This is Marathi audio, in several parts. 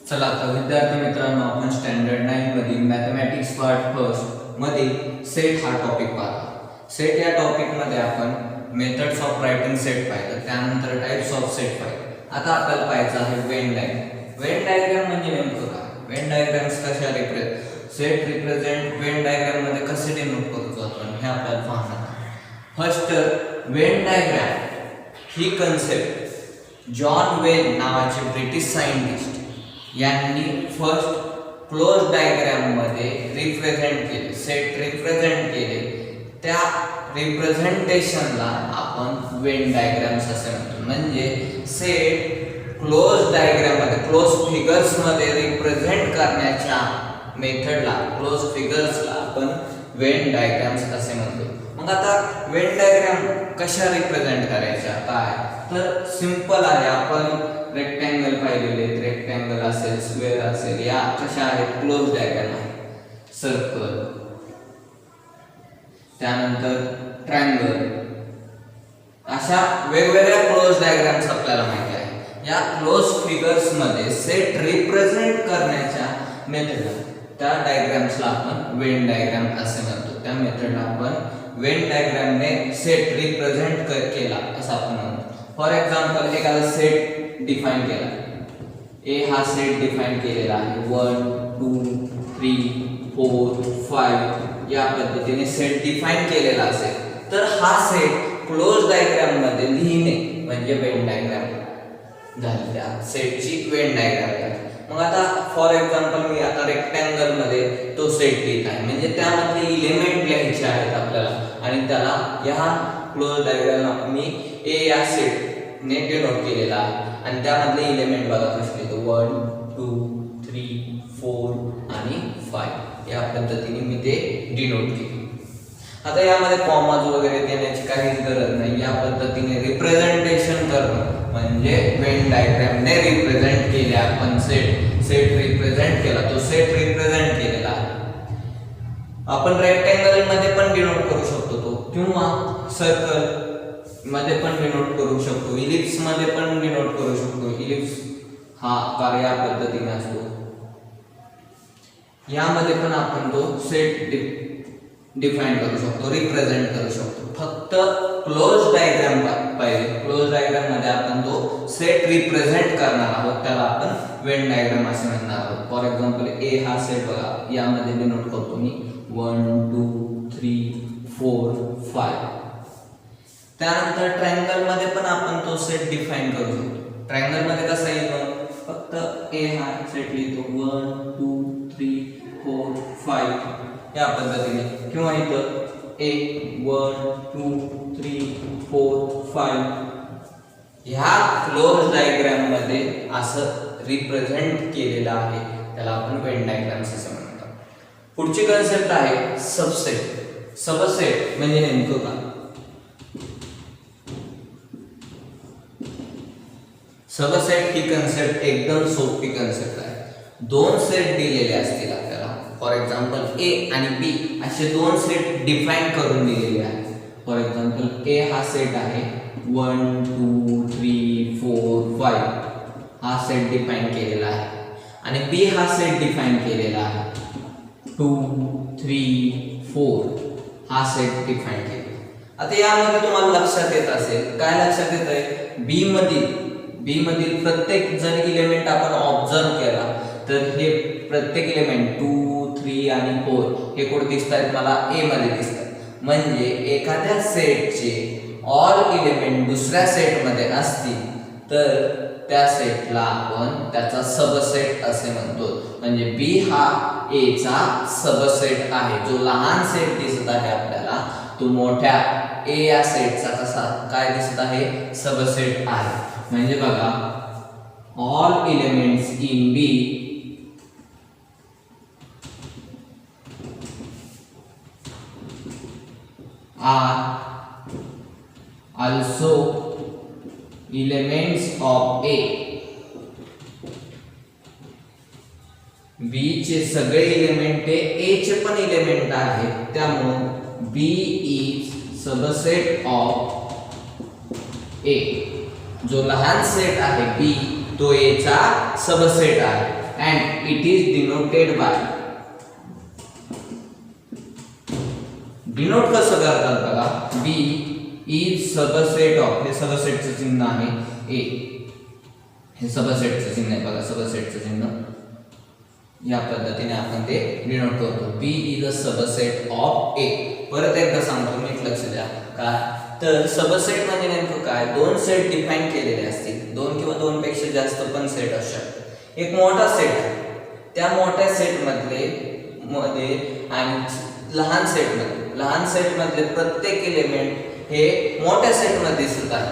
चला तर विद्यार्थी मित्रांनो, आपण स्टँडर्ड 9 मधील मॅथमॅटिक्स पार्ट फर्स्ट मध्ये सेट हा टॉपिक पाहतो. सेट या टॉपिक मध्ये आपण मेथड्स ऑफ रायटिंग सेट पाहिलं, त्यानंतर टाइप्स ऑफ सेट पाहिलं. आता आपल्याला पाहायचं आहे वेन डायग्राम. वेन डायग्राम म्हणजे नेमकं काय? वेन डायग्राम्स कशा सेट रिप्रेझेंट वेन डायग्राम मध्ये कसे डिनोट करतो आपण हे आपल्याला पाहणार आहे. फर्स्ट, वेन डायग्राम ही कन्सेप्ट जॉन वेन नावाचे ब्रिटिश सायंटिस्ट यांनी फर्स्ट क्लोज डायग्राम मध्ये रिप्रेझेंट केले, सेट रिप्रेझेंट केले. त्या रिप्रेझेंटेशनला आपण वेन डायग्राम्स असे म्हणतो. म्हणजे सेट क्लोज डायग्राम मध्ये, क्लोज फिगर्स मध्ये रिप्रेझेंट करण्याच्या मेथडला, क्लोज फिगर्सला आपण वेन डायग्राम्स असे म्हणतो. मग आता वेन डायग्राम कशा रिप्रेझेंट करायच्या काय? तर सिंपल आहे. आपण रेक्टँगल पाहिलेले, रेक्टँगल असेल, स्क्वेअर असेल, या कशा आहेत? क्लोज डायग्राम आहे. सर्कल, त्यानंतर ट्रायंगल, अशा वेगवेगळ्या क्लोज डायग्राम्स आपल्याला माहिती आहे. या क्लोज फिगर्स मध्ये सेट रिप्रेझेंट करण्याच्या मेथडला, त्या डायग्राम्सला आपण वेन डायग्राम असे म्हणतो. त्या मेथडला आपण वेन डायग्रामने सेट रिप्रेझेंट केला असं आपण म्हणतो. फॉर एक्झाम्पल, एखादा सेट डिफाइन केला, ए हा सेट डिफाइन केलेला आहे. 1 2 3 4 5 या पद्धतीने सेट डिफाइन केलेला असेल तर हा सेट क्लोज डायग्राम मध्ये लिहिणे म्हणजे वेन डायग्राम झाली. त्या सेटची वेन डायग्राम झाली. मग आता फॉर एक्झाम्पल मी आता रेक्टँगल मध्ये तो सेट लिहित आहे, म्हणजे त्यामधले इलेमेंट लिहायचे आहेत आपल्याला, आणि त्याला या क्लोज डायग्राम मी ए या सेट ने डिनोट केलेला आहे. आणि त्यामधले इलेमेंट बघा कसे लिहितो, 1 2 3 4 आणि 5 या पद्धतीने मी ते डिनोट केले. आता यामध्ये कॉमाज वगैरे देण्याची काहीच गरज नाही. या पद्धतीने रिप्रेझेंटेशन करणं म्हणजे वेन डायग्रामने रिप्रेझेंट केले. आपण सेट रिप्रेझेंट केला, तो सेट रिप्रेझेंट केलेला आहे. आपण रेक्टँगल मध्ये पण डिनोट करू शकतो तो, किंवा सर्कल मध्ये पण डिनोट करू शकतो, इलिप्स मध्ये पण डिनोट करू शकतो. इलिप्स हा आकार या पद्धतीने असतो. यामध्ये पण आपण तो सेट डिफाइन करू शकतो, रिप्रेझेंट करू शकतो. फक्त क्लोज डायग्राम पाहिजे. क्लोज डायग्राम मध्ये आपण तो सेट रिप्रेझेंट करणार आहोत, त्याला आपण वेन डायग्राम असे म्हणणार आहोत. फॉर एक्झाम्पल, ए हा सेट बघा, यामध्ये डिनोट करतो मी 1 2 3 4 5. त्यानंतर ट्रायंगल मध्ये पण आपण तो सेट डिफाइन करू शकतो. ट्रायंगल मध्ये कसा येईल? फक्त ए हा सेट लिहितो 1 2 3 4 5 या पद्धतीने, किंवा इथं ए 1 2 3 4 5 ह्या क्लोज डायग्राम मध्ये असं रिप्रेझेंट केलेलं आहे, त्याला आपण वेन डायग्राम्स असे म्हणतात. पुढची कन्सेप्ट आहे सबसेट. सबसेट म्हणजे नेमकं काय? सबसेट ही कन्सेप्ट एकदम सोपी कन्सेप्ट आहे. दोन सेट दिलेले असतील आपल्याला, फॉर एक्झाम्पल ए आणि बी असे दोन सेट डिफाइन करून दिलेले आहेत. फॉर एक्झाम्पल, ए हा सेट आहे 1 2 3 4 5 हा सेट डिफाइन केलेला आहे, आणि बी हा सेट डिफाइन केलेला आहे 2 3 4 हा सेट डिफाइन केलेला. आता यामध्ये तुम्हाला लक्षात येत असेल, काय लक्षात येत आहे? बी मधील प्रत्येक जर इलेमेंट आपण ऑब्झर्व केला तर हे प्रत्येक इलेमेंट 2 3 आणि 4 हे कुठे दिसतात? मला ए मध्ये दिसतात. म्हणजे एखाद्या सेटचे ऑल इलेमेंट दुसऱ्या सेट मध्ये असतील तर त्या सेटला आपण त्याचा सबसेट असे म्हणतो. म्हणजे बी हा ए चा सबसेट आहे. जो लहान सेट दिसत आहे आपल्याला, तो मोठ्या ए या सेटचा कसा काय दिसत आहे? सबसेट आहे. म्हणजे बघा, all elements in B are also elements of A. B चे सगळे एलिमेंट हे A चे पण एलिमेंट आहेत, त्यामुळे B is subset of A. जो लहान सेट आहे B तो A चा सबसेट आहे. and it is denoted by. Denote कसं करतात बघा, B is सबसेट ऑफ, हे सबसेटचं चिन्ह आहे A, हे सबसेटचं चिन्ह आहे बघा, सबसेटचं चिन्ह या पद्धतीने आपण ते डिनोट करतो. B is a subset of A. परत एकदा सांगतो, नीट लक्ष द्या. काय तर सबसेट म्हणजे नेमकं काय, दोन सेट डिफाइन केलेले असतील, दोन किंवा दोन पेक्षा जास्त पण सेट असू शकतात. एक मोठा सेट आहे, त्या मोठ्या सेट मध्ये आणि लहान सेट मधले प्रत्येक एलिमेंट हे मोठ्या सेट मध्ये दिसत आहे.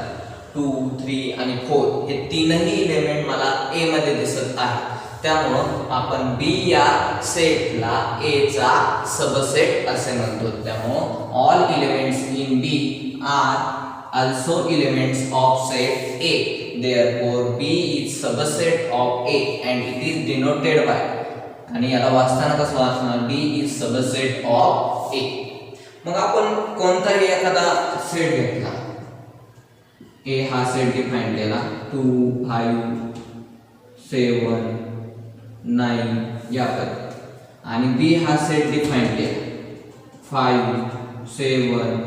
2, 3 आणि 4 हे तीनही एलिमेंट मला A मध्ये दिसत आहे. त्यामुळे आपण B या सेटला A चा सबसेट असे म्हणतो. त्यामुळे all elements in B are also elements of set A. Therefore B is subset of A and it is denoted by, आणि याला वाचताना कसं वाचणार, B is subset of A. मग आपण कोणताही एखादा सेट घेतला, A हा सेट डिफाइन केला 2, 5, 7, 9 या पद्धतीने, आणि B हा सेट डिफाइन केला 5, 7,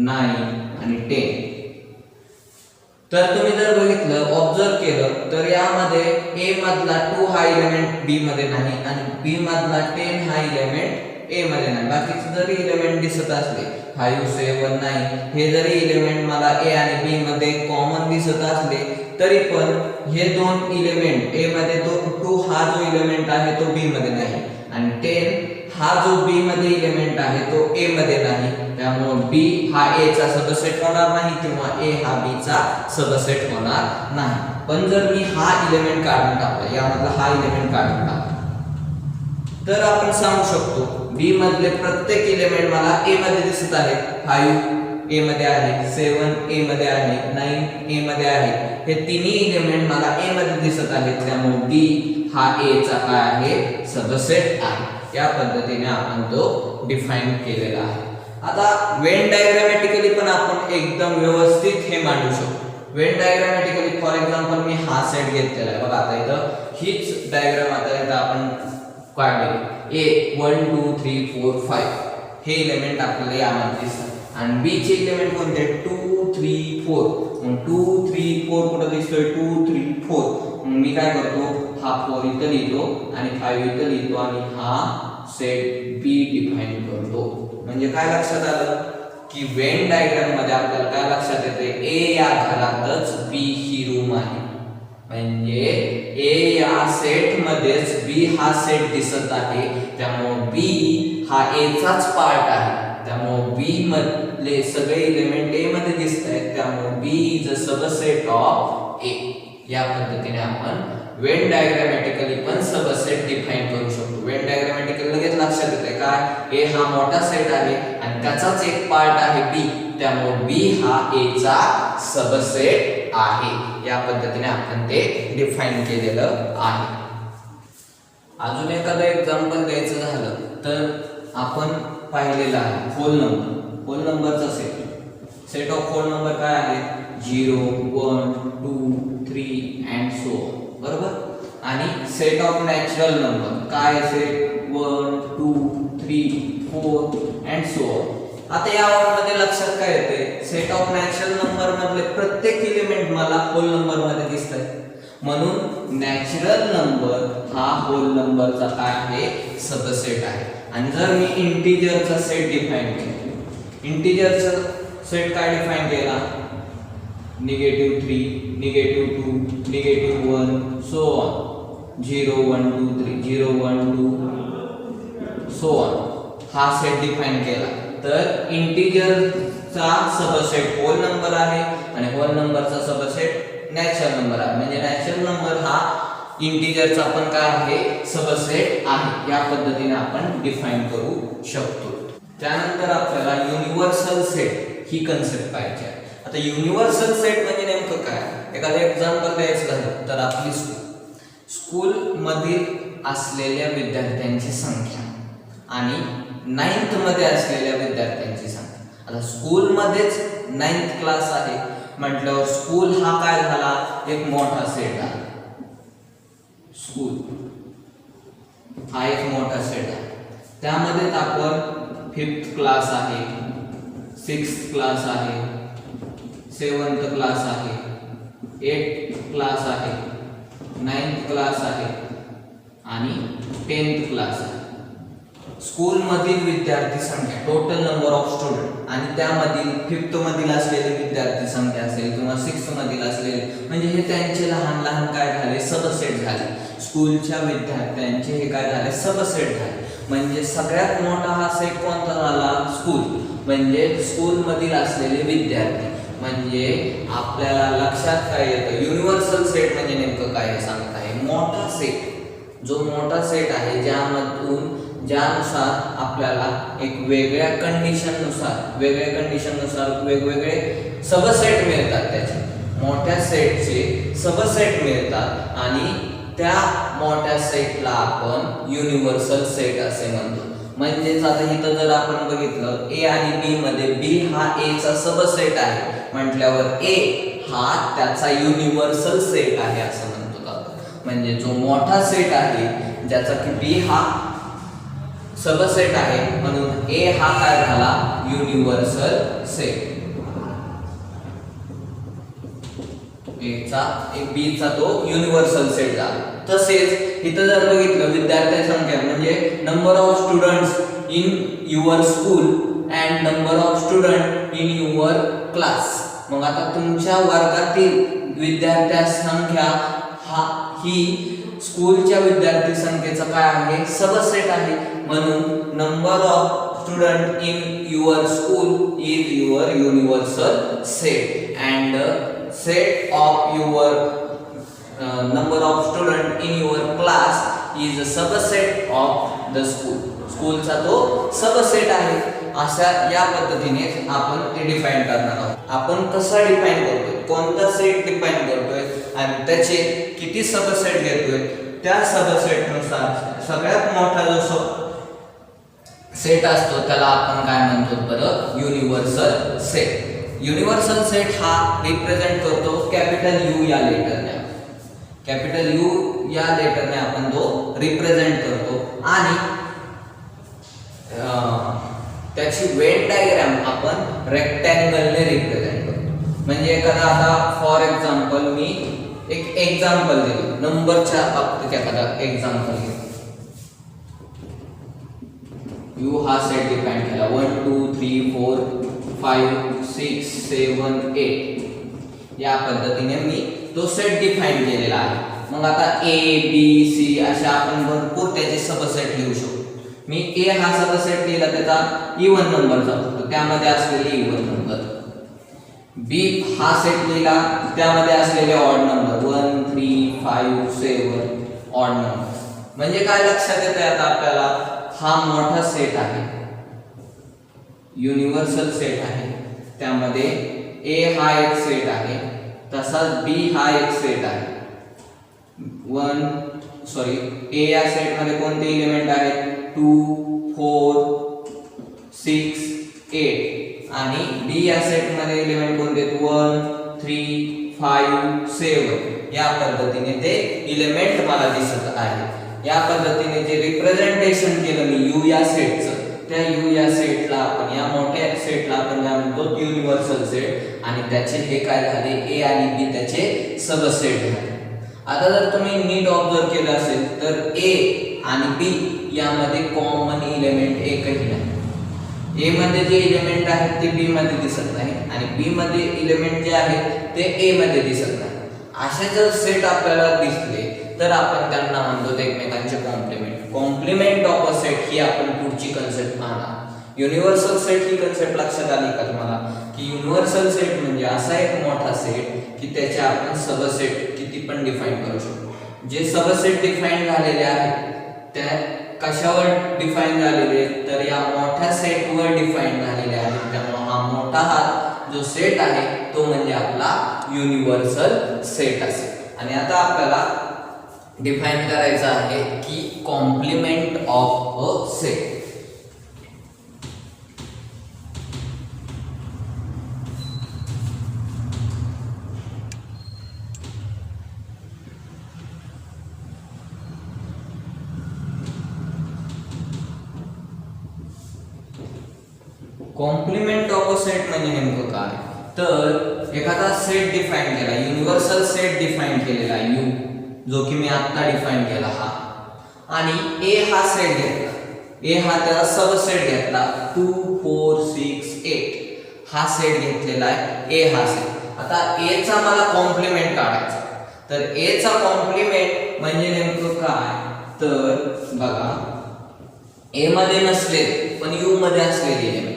9 आणि 10. तर तुम्ही जर बघितलं, ऑब्जर्व केलं, तर यामध्ये A मधला 2 हा एलिमेंट B मध्ये नाही आणि B मधला 10 हा एलिमेंट A मध्ये नाही. बाकीचे जरी एलिमेंट दिसत असले 5, 7, 9 हे जरी एलिमेंट मला A आणि B मध्ये कॉमन दिसत असले तरी पण हे दोन एलिमेंट A मध्ये 2 हा जो एलिमेंट आहे तो B मध्ये नाही आणि 10 हा जो B मध्ये एलिमेंट आहे तो A मध्ये नाही. त्यामुळे B हा A चा सबसेट होणार नाही किंवा A हा B चा सबसेट होणार नाही. पण जर मी हा एलिमेंट काढून टाकला, यामधला हा एलिमेंट काढून टाकला, तर आपण सांगू शकतो B मधले प्रत्येक एलिमेंट मला A मध्ये दिसत आहे. 5 A मध्ये आहे, 7 A मध्ये आहे, 9 A मध्ये आहे. हे तिन्ही एलिमेंट मला A मध्ये दिसत आहेत. त्यामुळे B हा A चा काय आहे, सबसेट आहे. या पद्धतीने आपण तो डिफाइन केलेला आहे. आता वेन डायग्रामॅटिकली पण आपण एकदम व्यवस्थित हे मांडू शकतो. वेन डायग्रामॅटिकली फॉर एक्झाम्पल मी हा सेट घेतलेला आहे बघा. आता इथं हीच डायग्राम आता इथं आपण काढली. A 1 2 3 4 5 हे एलिमेंट आपल्याला यामध्ये दिसतात आणि B चे एलिमेंट कोणते, 2 3 4. मग 2 3 4 कुठे दिसतोय, 2 3 4. मग मी काय करतो, हा 4 इथं लिहितो आणि 5 इथं लिहितो आणि हा सेट B डिफाइन करतो. म्हणजे काय लक्षात आलं की वेन डायग्राम मध्ये आपल्याला काय लक्षात येते, A या घरातच B ही रूम आहे. म्हणजे A या सेट मध्येच B हा सेट दिसत आहे. त्यामुळे B हा A चाच पार्ट आहे. त्यामुळे B मधले सगळे एलिमेंट A मध्ये दिसतात. त्यामुळे B is a subset of A. या पद्धतीने आपण वेन डायग्रामॅटिकली पण सबसेट डिफाइन करू शकतो. वेन डायग्रामॅटिकली लगेच लक्षात येते काय, A हा मोठा सेट आहे आणि त्याचाच एक पार्ट आहे B. त्यामुळे B हा A चा सबसेट आहे. या पद्धतीने आपण ते डिफाइन केलेलं आहे. अजून एखादं एक्झाम्पल द्यायचं झालं तर आपण पाहिलेलं आहे होल नंबर. होल नंबरचा सेट ऑफ होल नंबर काय आहे, 0 1 2 3 अँड सो ऑन. बरोबर. आणि सेट ऑफ नॅचरल नंबर काय असेल, 1 2 3 4 अँड सो ऑन. आता यामध्ये लक्षात काय येते, सेट ऑफ नॅचरल नंबर मधले प्रत्येक एलिमेंट मला होल नंबर मध्ये दिसतात. म्हणून नॅचरल नंबर हा होल नंबरचा काय आहे, सबसेट आहे. आणि जर मी इंटिजरचा सेट डिफाइन केला, इंटिजरचा सेट काय डिफाइन केला, -3 -2 -1 सो ऑन, 0 1 2 3 0 1 2 सो ऑन हा सेट डिफाइन केला. तर इंटिजरचा सबसेट होल नंबर आहे आणि होल नंबरचा सबसेट नॅचरल नंबर आहे. म्हणजे नॅचरल नंबर हा इंटिजरचा पण काय आहे, सबसेट आहे. या पद्धतीने आपण डिफाइन करू शकतो. त्यानंतर आपल्याला युनिव्हर्सल सेट ही कन्सेप्ट पाहिजे आहे. आता युनिव्हर्सल सेट म्हणजे नेमकं काय, एखादं एक्झाम्पल द्यायचं झालं तर आपली स्कूल मधील असलेल्या विद्यार्थ्यांची संख्या आणि 9th मध्ये असलेल्या विद्यार्थ्यांची संख्या. आता स्कूल मध्येच 9th क्लास आहे म्हटल्यावर स्कूल हा काय झाला, एक मोठा सेट आहे. स्कूल हा एक मोठा सेट आहे. त्यामध्ये आपण 5th क्लास आहे, 6th क्लास आहे, 7th क्लास आहे, 8th क्लास आहे, 9th क्लास आहे आणि 10th क्लास आहे. स्कूल मधील विद्यार्थी संख्या, टोटल नंबर ऑफ स्टुडंट, आणि त्यामधील 5th मधील असलेले विद्यार्थी संख्या असेल किंवा 6th मधील असलेले, म्हणजे हे त्यांचे लहान लहान काय झाले, सबसेट झाले. स्कूलच्या विद्यार्थ्यांचे हे काय झाले, सबसेट झाले. म्हणजे सगळ्यात मोठा हा सेट कोणता झाला, स्कूल. म्हणजे स्कूल मधील असलेले विद्यार्थी. म्हणजे आपल्याला लक्षात काय येतं, युनिव्हर्सल सेट म्हणजे नेमकं काय सांगत आहे, मोठा सेट. जो मोठा सेट आहे ज्यानुसार आपल्याला एक वेगळ्या कंडिशननुसार वेगवेगळे सबसेट मिळतात. त्याचे मोठ्या सेटचे सबसेट मिळतात आणि त्या मोठ्या सेटला आपण युनिव्हर्सल सेट असे म्हणतो. म्हणजेच आता इथं जर आपण बघितलं ए आणि बी मध्ये बी हा ए चा सबसेट आहे म्हटल्यावर ए हा त्याचा युनिव्हर्सल सेट आहे असं म्हणतो आपण. म्हणजे जो मोठा सेट आहे ज्याचा की बी हा सबसेट आहे म्हणून ए हा काय झाला, युनिव्हर्सल सेट. बी चा तो युनिव्हर्सल सेट झाला. तसेच इथं जर बघितलं विद्यार्थी संख्या म्हणजे number of students in your school and number of student in your class. मग आता तुमच्या वर्गातील विद्यार्थी संख्या ही स्कूलच्या विद्यार्थी संख्येचा काय आहे, सबसेट आहे. म्हणून number of student in your school is your universal set and set of your number of student in your class is a subset of the school. स्कूलचा तो सबसेट आहे. अशा या पद्धतीने आपण ते डिफाइन करणार आहोत. आपण कसा डिफाइन करतोय, कोणता सेट डिफाइन करतोय आणि त्याचे किती सबसेट घेतोय, त्या सबसेट नुसार सगळ्यात मोठा जो सेट असतो त्याला आपण काय म्हणतो बरं, युनिव्हर्सल सेट. युनिव्हर्सल सेट हा रिप्रेझेंट करतो कॅपिटल यू या लेटरने. कॅपिटल यू या लेटरने आपण तो रिप्रेझेंट करतो आणि त्याची वेन डायग्राम आपण रेक्टँगलने रिप्रेझेंट करतो. म्हणजे एखादा आता फॉर एक्झाम्पल मी एक एक्झाम्पल दिलं, नंबरच्या बाबतीत एखादा एक्झाम्पल घेतो. यू हा सेट डिफाइन केला 1 2 3 4 5 6 7 8 या पद्धतीने मी तो सेट डिफाइन केलेला आहे. मग आता ए बी सी अशा आपण भरपूर त्याचे सबसेट लिहू शकतो. मी ए हा सबसेट लिहिला त्याचा इवन नंबरचा होतो, त्यामध्ये असलेले इवन नंबर. बी हा सेट लिहिला त्यामध्ये असलेले ऑड नंबर 1 3 5 7 ऑड नंबर. म्हणजे काय लक्षात येते आता आपल्याला, हा मोठा सेट आहे, युनिव्हर्सल सेट आहे. त्यामध्ये ए हा एक सेट आहे, तसाच बी हा एक सेट आहे. ए या सेट मध्ये कोणते एलिमेंट आहेत, 2 4 6 8 आणि बी या सेट मध्ये एलिमेंट कोणते 1 3 5 7 या पद्धतीने ते एलिमेंट मला दिसत आहे. या पद्धतीने जे रिप्रेझेंटेशन केलं मी यू या सेटचं, त्या यू या सेटला आपण, या मोठ्या सेटला आपण काय म्हणतो, युनिव्हर्सल सेट. आणि त्याचे हे काय झाले, ए आणि बी त्याचे सबसेट झाले. आता जर तुम्ही नीट ऑब्झर्व केलं असेल तर ए आणि बी यामध्ये कॉमन एलिमेंट एकही नाही. ए मध्ये जे एलिमेंट आहेत ते बी मध्ये दिसत नाही आणि बी मध्ये एलिमेंट जे आहेत ते ए मध्ये दिसत नाही. असे जर सेट आपल्याला दिसले तर आपण त्यांना म्हणतो एकमेकांचे complement. Complement of a set ही आपण पुढची कन्सेप्ट पाहणार. युनिव्हर्सल सेट ही कन्सेप्ट लक्षात आली का तुम्हाला, की युनिव्हर्सल सेट म्हणजे असा एक मोठा सेट की त्याचे आपण सबसेट किती पण डिफाइन करू शकतो. जे सबसेट डिफाइन झालेले आहेत त्या कशावर डिफाइन झालेले, तर या मोठ्या सेटवर डिफाइन झालेले आहेत. त्यामुळे हा मोठा हा जो सेट आहे तो म्हणजे आपला युनिव्हर्सल सेट असेल. आणि आता आपल्याला डिफाइन करायचं आहे की complement of a set. Complement of a set म्हणजे नेमकं काय, तर एखादा सेट डिफाइन केला, युनिव्हर्सल सेट डिफाइन केलेला यू, जो की मी आता डिफाइन केला हा, आणि ए हा सेट घेतला, ए हा त्याचा सबसेट घेतला 2 4 6 8 हा सेट घेतलेला आहे ए हा सेट. आता ए चा मला कॉम्प्लिमेंट काढायचा, तर ए चा कॉम्प्लिमेंट म्हणजे नेमकं काय, तर बघा ए मध्ये नसले पण यू मध्ये असलेले एलिमेंट,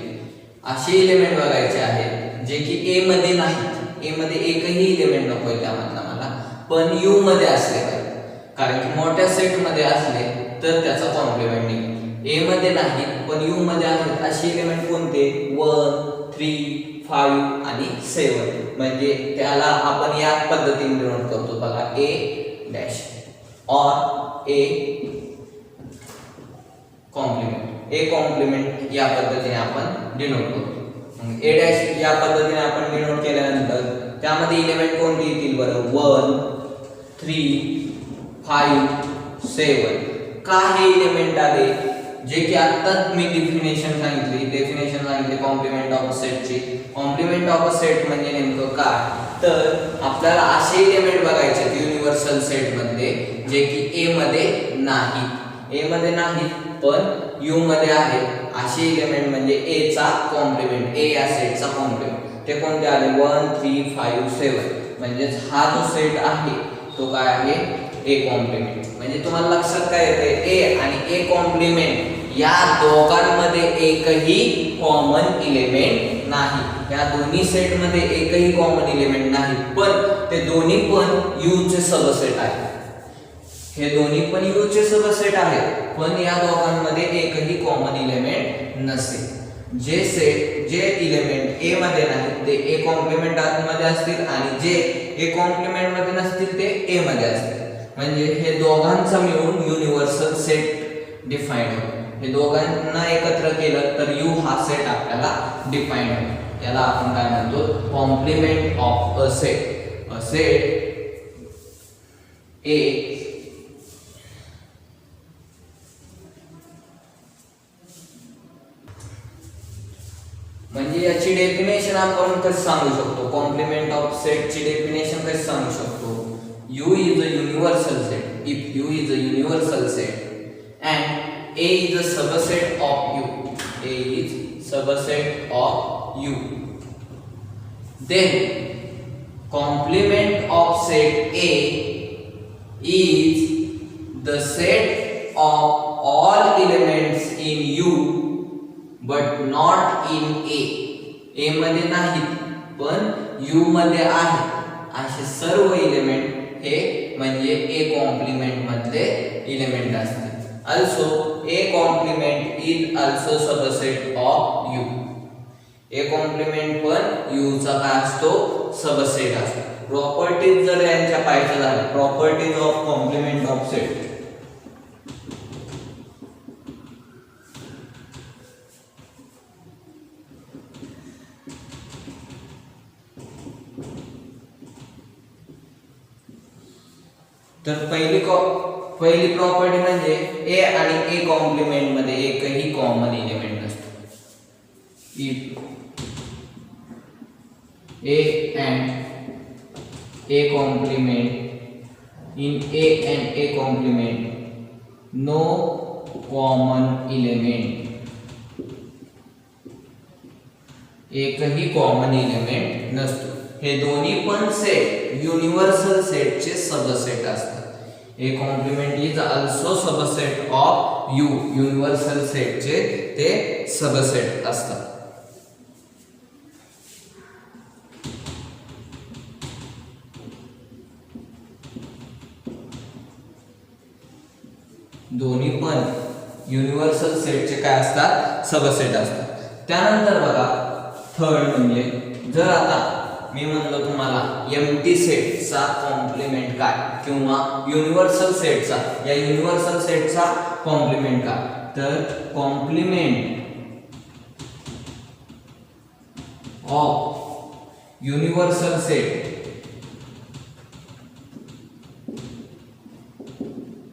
असे एलिमेंट बघायचे आहेत जे की ए मध्ये नाहीत, ए मध्ये एकही एलिमेंट नकोय त्यामधला मला, पण यू मध्ये असले पाहिजे, कारण की मोठ्या सेट मध्ये असले तर त्याचा कॉम्प्लिमेंट निघेल. ए मध्ये नाहीत पण यू मध्ये आहेत असे एलिमेंट कोणते, 1 3 5 आणि 7, म्हणजे त्याला आपण या पद्धतीने डिनोट करतो बघा, ए डॅश और ए कॉम्प्लिमेंट, ए कॉम्प्लिमेंट या पद्धतीने आपण डिनोट करतो. ए डॅश या पद्धतीने आपण डिनोट केल्यानंतर त्यामध्ये एलिमेंट कोणते येतील बरं, 1 3 5 7. काही एलिमेंट आले जे की आता मी डेफिनेशन सांगितली कॉम्प्लिमेंट ऑफ सेटची. कॉम्प्लिमेंट ऑफ सेट म्हणजे नेमकं काय, तर आपल्याला असे एलिमेंट बघायचे युनिव्हर्सल सेट मध्ये जे की ए मध्ये नाहीत पण यू मध्ये आहेत, असे एलिमेंट म्हणजे ए चा कॉम्प्लिमेंट, ए या सेटचा कॉम्प्लिमेंट. ते कोणते आले, 1 3 5 7, म्हणजे हा जो सेट आहे तो काय आहे, ए कॉम्प्लिमेंट. म्हणजे तुम्हाला लक्षात काय येते, ए आणि ए कॉम्प्लिमेंट या दोघांमध्ये एकही कॉमन एलिमेंट नाही, या दोन्ही सेट मध्ये एकही कॉमन एलिमेंट नाही, पण ते दोन्ही पण यू चे सबसेट आहेत. हे दोन्ही पण यू चे सबसेट आहेत, पण या दोघांमध्ये एकही कॉमन एलिमेंट नसेल. जे एलिमेंट ए मध्ये नाहीत ते ए कॉम्प्लिमेंट मध्ये असतील, आणि जे ए कॉम्प्लिमेंट मध्ये नसतील ते ए मध्ये असतील. म्हणजे हे दोघांचा मिळून युनिव्हर्सल सेट डिफाइन होतो. हे दोघांना एकत्र केलं तर यू हा सेट आपल्याला डिफाइन होतो. याला आपण काय म्हणतो, complement of a set. A set A म्हणजे याची डेफिनेशन आपण कशी सांगू शकतो, कॉम्प्लिमेंट ऑफ सेट ची डेफिनेशन कशी सांगू शकतो, U is a universal set. If U is a universal set and A is a subset of U, A is subset of U, then complement of set A is the set of all elements in U but not in A. A मध्ये नाहीत पण U मध्ये आहेत असे सर्व एलिमेंट हे म्हणजे ए कॉम्प्लिमेंट मधले एलिमेंट असतात. also A complement is also subset of U. A complement पण U चा काय असतो, सबसेट असतो. प्रॉपर्टीज जर यांच्या पाहायच्या झाल्या, properties of complement of set, तर पहिली प्रॉपर्टी म्हणजे ए आणि ए कॉम्प्लिमेंट मध्ये एकही कॉमन एलिमेंट नसतो. If A and A complement in A and A complement no common element, एकही कॉमन एलिमेंट नसतो. हे दोन्ही पण सेट युनिव्हर्सल सेटचे सबसेट असतात. A complement is also subset of U, universal सेटचे ते सबसेट असतात. दोन्ही पण युनिव्हर्सल सेटचे काय असतात, सबसेट असतात. त्यानंतर बघा थर्ड म्हणजे जर आता मी म्हणलो तुम्हाला एम्प्टी सेटचा कॉम्प्लिमेंट काय किंवा युनिव्हर्सल सेटचा, या युनिव्हर्सल सेटचा कॉम्प्लिमेंट काय, तर complement of universal set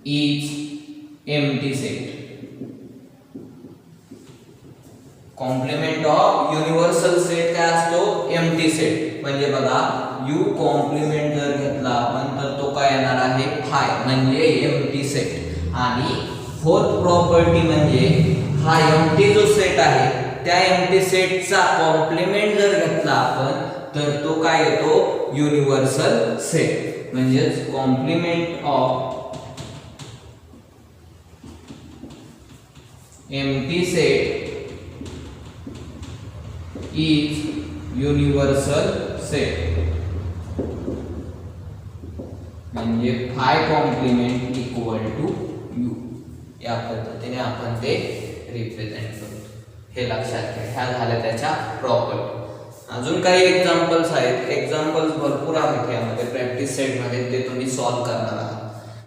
is empty set. Complement of universal set काय असतो एम्प्टी सेट. म्हणजे बघा यू कॉम्प्लिमेंट जर घेतला आपण तर तो काय येणार आहे फाय म्हणजे एम्प्टी सेट. आणि फोर्थ प्रॉपर्टी म्हणजे हा एम्प्टी जो सेट आहे त्या एम्प्टी सेटचा कॉम्प्लिमेंट जर घेतला आपण तर तो काय येतो युनिव्हर्सल सेट. म्हणजे complement of empty set is universal set. म्हणजे phi complement equal to U. या पद्धतीने आपण ते रिप्रेझेंट करतो. हे लक्षात घ्या. ह्या झाल्या त्याच्या प्रॉपर्टी. अजून काही एक्झाम्पल्स आहेत. एक्झाम्पल्स भरपूर आहेत यामध्ये प्रॅक्टिस सेट मध्ये ते तुम्ही सॉल्व्ह करणार आहात.